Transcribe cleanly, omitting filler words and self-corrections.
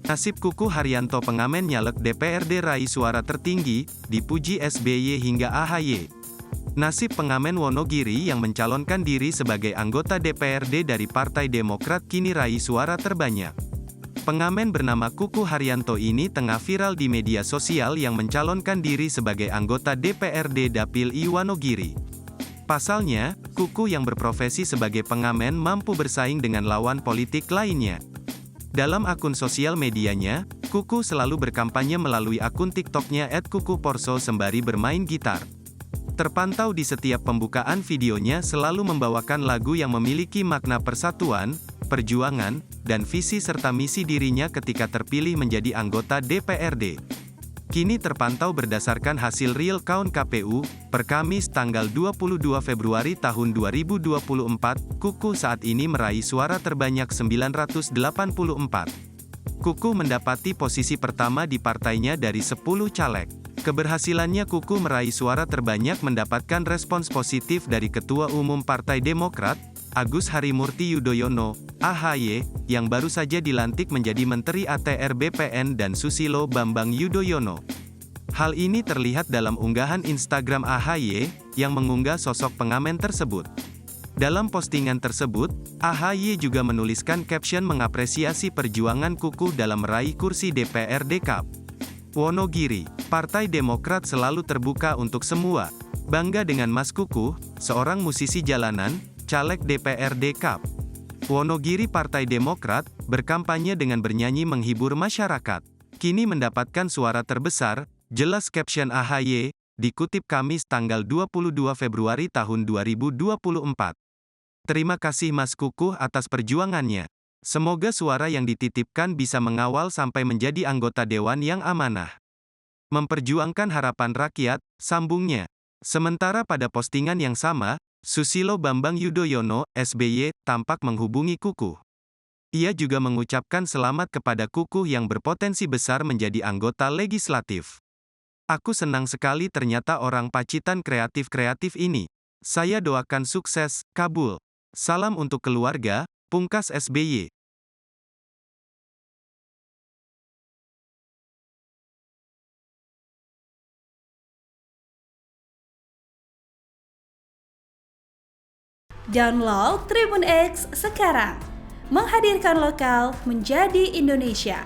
Nasib Kuku Haryanto, pengamen nyalek DPRD raih suara tertinggi, dipuji SBY hingga AHY. Nasib pengamen Wonogiri yang mencalonkan diri sebagai anggota DPRD dari Partai Demokrat kini raih suara terbanyak. Pengamen bernama Kuku Haryanto ini tengah viral di media sosial yang mencalonkan diri sebagai anggota DPRD Dapil I Wonogiri. Pasalnya, Kuku yang berprofesi sebagai pengamen mampu bersaing dengan lawan politik lainnya. Dalam akun sosial medianya, Kuku selalu berkampanye melalui akun TikToknya @kukuporso sembari bermain gitar. Terpantau di setiap pembukaan videonya selalu membawakan lagu yang memiliki makna persatuan, perjuangan, dan visi serta misi dirinya ketika terpilih menjadi anggota DPRD. Kini terpantau berdasarkan hasil real count KPU, per Kamis tanggal 22 Februari tahun 2024, Kuku saat ini meraih suara terbanyak 984. Kuku mendapati posisi pertama di partainya dari 10 caleg. Keberhasilannya Kuku meraih suara terbanyak mendapatkan respons positif dari Ketua Umum Partai Demokrat, Agus Harimurti Yudhoyono, AHY, yang baru saja dilantik menjadi Menteri ATR BPN dan Susilo Bambang Yudhoyono. Hal ini terlihat dalam unggahan Instagram AHY, yang mengunggah sosok pengamen tersebut. Dalam postingan tersebut, AHY juga menuliskan caption mengapresiasi perjuangan Kuku dalam meraih kursi DPRD KAP Wonogiri. Partai Demokrat selalu terbuka untuk semua. Bangga dengan Mas Kuku, seorang musisi jalanan, caleg DPRD KAP Wonogiri Partai Demokrat, berkampanye dengan bernyanyi menghibur masyarakat. Kini mendapatkan suara terbesar, jelas caption AHY, dikutip Kamis tanggal 22 Februari tahun 2024. Terima kasih Mas Kuku atas perjuangannya. Semoga suara yang dititipkan bisa mengawal sampai menjadi anggota dewan yang amanah. Memperjuangkan harapan rakyat, sambungnya. Sementara pada postingan yang sama, Susilo Bambang Yudhoyono, SBY, tampak menghubungi Kuku. Ia juga mengucapkan selamat kepada Kuku yang berpotensi besar menjadi anggota legislatif. Aku senang sekali ternyata orang Pacitan kreatif-kreatif ini. Saya doakan sukses, kabul. Salam untuk keluarga, pungkas SBY. Download Tribun X sekarang, menghadirkan lokal menjadi Indonesia.